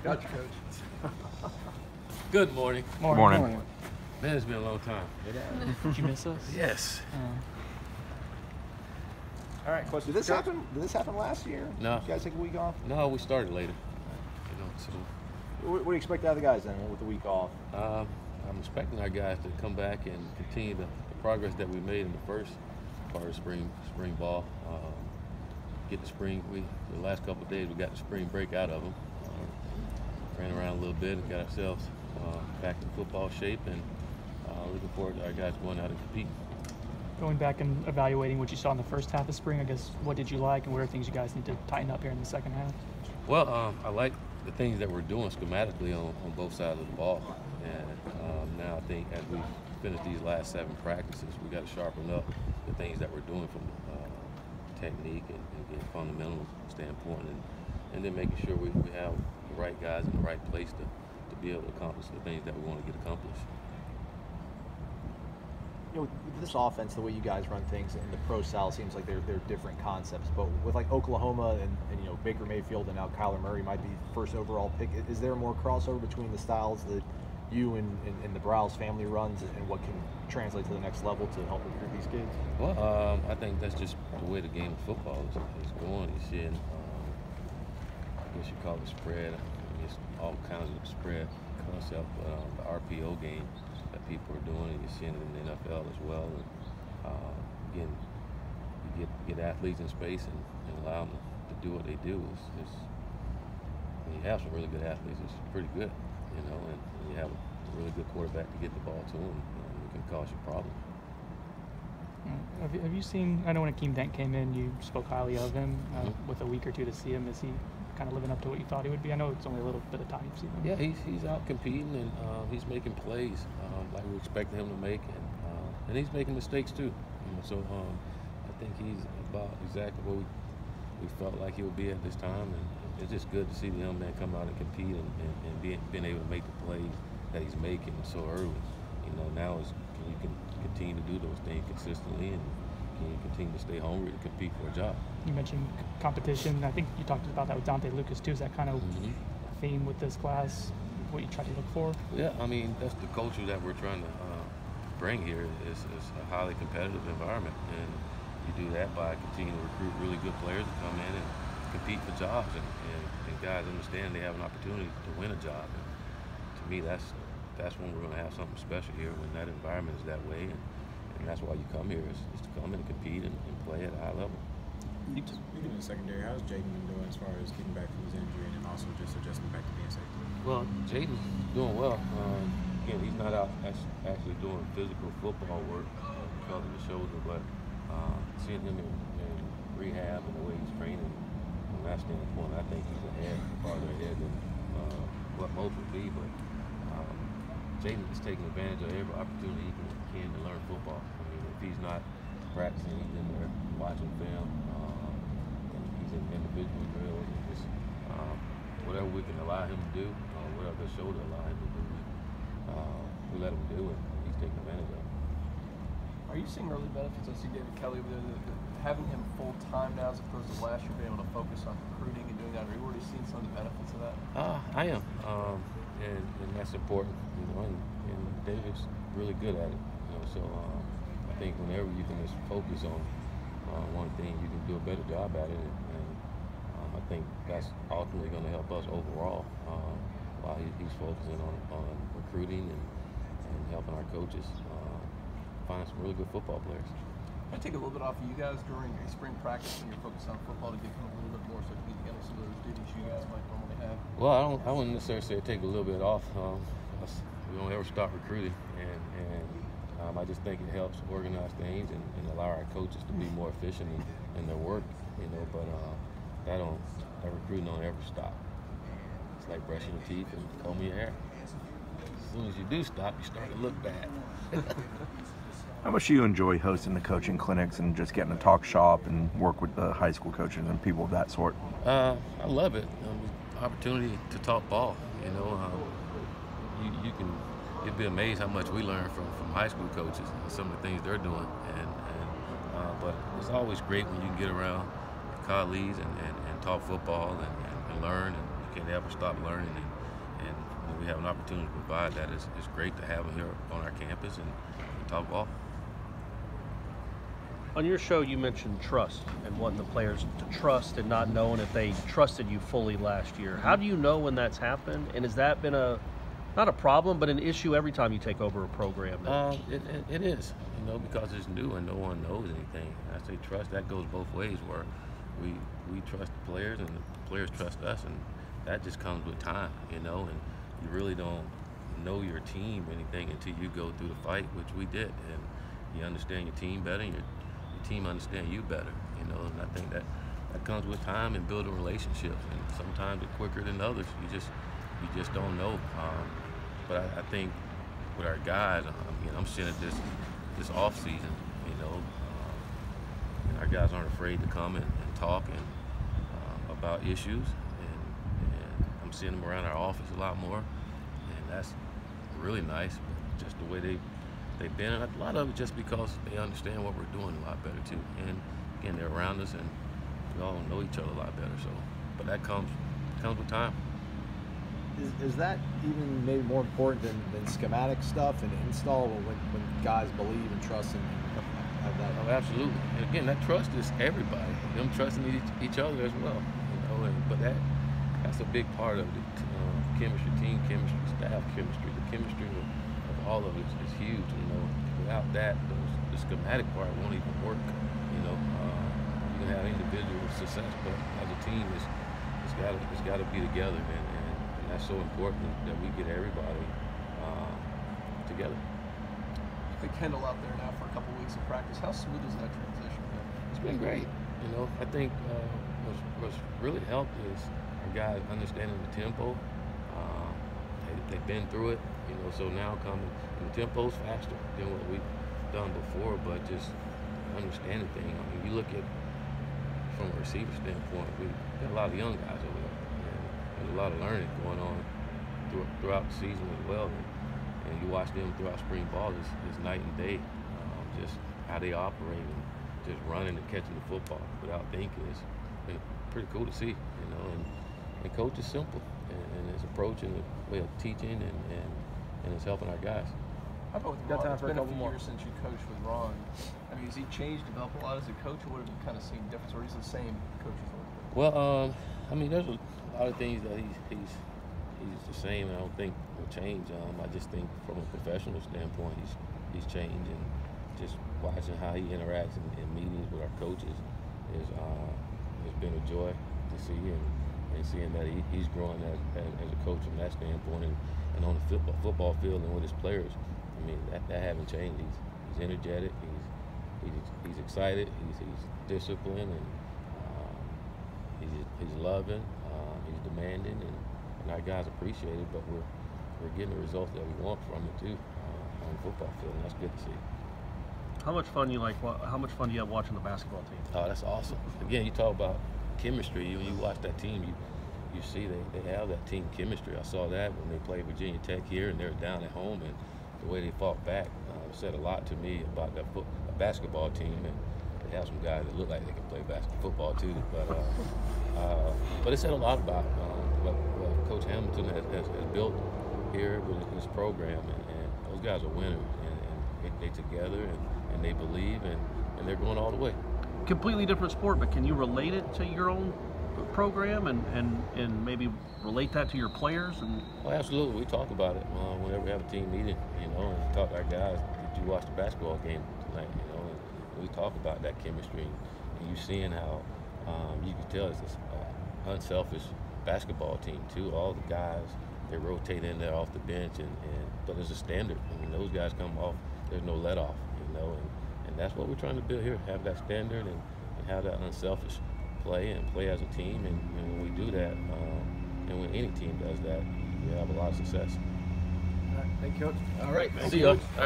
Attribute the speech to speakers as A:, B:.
A: Gotcha, Coach.
B: Good morning.
C: Morning.
B: Man, it's been a long time.
C: Did you miss us?
B: Yes.
A: All right, questions.
D: Did this happen last year?
B: No.
D: Did you guys take a week off?
B: No, we started later. So
D: What do you expect out of the guys then with the week off?
B: I'm expecting our guys to come back and continue the progress that we made in the first part of spring ball. Get the spring. The last couple of days we got the spring break out of them. Ran around a little bit and got ourselves back in football shape, and looking forward to our guys going out and competing.
C: Going back and evaluating what you saw in the first half of spring, I guess, what did you like and what are things you guys need to tighten up here in the second half?
B: Well, I like the things that we're doing schematically on both sides of the ball. And now I think as we finish these last 7 practices, we got to sharpen up the things that we're doing from technique and fundamental standpoint, and then making sure we have the right guys in the right place to be able to accomplish the things that we want to get accomplished.
D: You know, with this offense, the way you guys run things in the pro style seems like they're different concepts. But with like Oklahoma and you know Baker Mayfield and now Kyler Murray might be first overall pick, is there more crossover between the styles that you and the Browse family runs and what can translate to the next level to help recruit these kids?
B: Well, I think that's just the way the game of football is going. You're seeing, I guess you call it spread. I mean, it's all kinds of spread concept. The RPO game that people are doing, and you're seeing it in the NFL as well. And again, you get athletes in space and allow them to do what they do. When you have some really good athletes, it's pretty good, you know, and you have a really good quarterback to get the ball to them, and it can cause you problems.
C: Have you seen, I know when Akeem Dent came in, you spoke highly of him. With a week or two to see him, is he kind of living up to what you thought he would be? I know it's only a little bit of time you've seen him.
B: Yeah, he's out competing, and he's making plays like we expected him to make, and he's making mistakes too. You know, so I think he's about exactly what we felt like he would be at this time, and it's just good to see the young man come out and compete and being able to make the plays that he's making so early. You know, now you can continue to do those things consistently, and can you continue to stay hungry to compete for a job.
C: You mentioned competition. I think you talked about that with Dante Lucas too. Is that kind of a theme with this class, what you try to look for?
B: Yeah, I mean, that's the culture that we're trying to bring here is a highly competitive environment, and you do that by continuing to recruit really good players to come in and compete for jobs, and guys understand they have an opportunity to win a job. And to me, that's when we're going to have something special here, when that environment is that way, and that's why you come here is to come in and compete and play at a high level.
E: Speaking of the secondary, how's Jaden been doing as far as getting back from his injury and then also just adjusting back to being safety?
B: Well, Jaden's doing well. Again, he's not out actually doing physical football work because of the shoulder, but seeing him in rehab and the way he's training from that standpoint, I think he's farther ahead than what most would be. But Jaden is taking advantage of every opportunity he can to learn football. I mean, if he's not practicing, he's in there watching film. He's in individual drills, and just whatever we can allow him to do, whatever the shoulder allow him to do, we let him do it, and he's taking advantage of it.
A: Are you seeing early benefits? I see David Kelly over there, having him full time now as opposed to last year, being able to focus on recruiting and doing that. Are you already seeing some of the benefits of that?
B: I am, and that's important, you know. And David's really good at it, you know. So I think whenever you can just focus on one thing, you can do a better job at it, and I think that's ultimately going to help us overall while he's focusing on recruiting and helping our coaches find some really good football players.
A: I take a little bit off of you guys during your spring practice when you're focused on football to get a little bit more so you can get some of those duties you guys might normally have.
B: Well, I wouldn't necessarily say take a little bit off. We don't ever stop recruiting, and I just think it helps organize things and allow our coaches to be more efficient in their work, you know. But that recruiting don't ever stop. It's like brushing your teeth and combing your hair. As soon as you do stop, you start to look bad.
F: How much do you enjoy hosting the coaching clinics and just getting to talk shop and work with the high school coaches and people of that sort?
B: I love it. Opportunity to talk ball. You know, you'd be amazed how much we learn from high school coaches and some of the things they're doing. But it's always great when you can get around colleagues and talk football and learn and can't ever stop learning. And when we have an opportunity to provide that, it's great to have them here on our campus and talk ball.
G: On your show, you mentioned trust and wanting the players to trust and not knowing if they trusted you fully last year. How do you know when that's happened? And has that been not a problem, but an issue every time you take over a program?
B: It is, because it's new and no one knows anything. I say trust, that goes both ways, where we trust the players and the players trust us, and that just comes with time, and you really don't know your team anything until you go through the fight, which we did, and you understand your team better, and your team understand you better, and I think that comes with time and building relationships, and sometimes it's quicker than others. You just don't know. But I think with our guys, I'm seeing it this off season, and our guys aren't afraid to come and talk and about issues, and I'm seeing them around our office a lot more, and that's really nice. Just the way they've been, and a lot of it just because they understand what we're doing a lot better too. And again, they're around us, and we all know each other a lot better. So, but that comes with time.
D: Is that even maybe more important than schematic stuff and install when guys believe and trust and have that?
B: Oh, absolutely. And again, that trust is everybody. Them trusting each other as well. But that's a big part of it. Chemistry, team chemistry, staff chemistry, the chemistry of all of it is huge. Without that, the schematic part won't even work. You can have individual success, but as a team, it's got to be together, and that's so important that we get everybody together.
A: The Kendall out there now for a couple weeks of practice. How smooth is that transition been?
B: It's been great. I think what's really helped is our guys understanding the tempo. They've been through it, so now coming, and the tempo's faster than what we've done before, but just understanding things. You look at from a receiver standpoint, we've got a lot of young guys over there, and there's a lot of learning going on throughout the season as well. And you watch them throughout spring ball, it's night and day. Just how they operate and just running and catching the football without thinking. It's been pretty cool to see, and coach is simple and his approach and the way of teaching and it's helping our guys.
A: How about with Ron? It's been a few years since you coached with Ron. Has he changed, developed a lot as a coach, or what have you kind of seen difference, or he's the same coach as well?
B: Well, there's a lot of things that he's the same, and I don't think will change. I just think from a professional standpoint, he's changed, and just watching how he interacts in meetings with our coaches has been a joy to see, and seeing that he's growing as a coach from that standpoint, and on the football field and with his players. That hasn't changed. He's energetic. He's excited. He's disciplined, and he's loving. He's demanding, and our guys appreciate it. But we're getting the results that we want from it too on the football field, and that's good to see.
G: How much fun do you have watching the basketball team?
B: Oh, that's awesome. Again, you talk about chemistry. When you watch that team, you see they have that team chemistry. I saw that when they played Virginia Tech here, and they're down at home, and the way they fought back said a lot to me about that basketball team. And they have some guys that look like they can play football too. But it said a lot about what Coach Hamilton has built here with his program, and those guys are winners, and they together, and they believe, and they're going all the way.
G: Completely different sport, but can you relate it to your own program and maybe relate that to your players?
B: Well, absolutely. We talk about it whenever we have a team meeting, and we talk to our guys. Did you watch the basketball game tonight? And we talk about that chemistry, and you seeing how you can tell it's this unselfish basketball team too. All the guys, they rotate in there off the bench, but there's a standard. Those guys come off. There's no let off, and that's what we're trying to build here. Have that standard and have that unselfish play and play as a team, and when we do that, and when any team does that, we have a lot of success.
A: All right, thank you, Coach.
G: All right,
B: see you.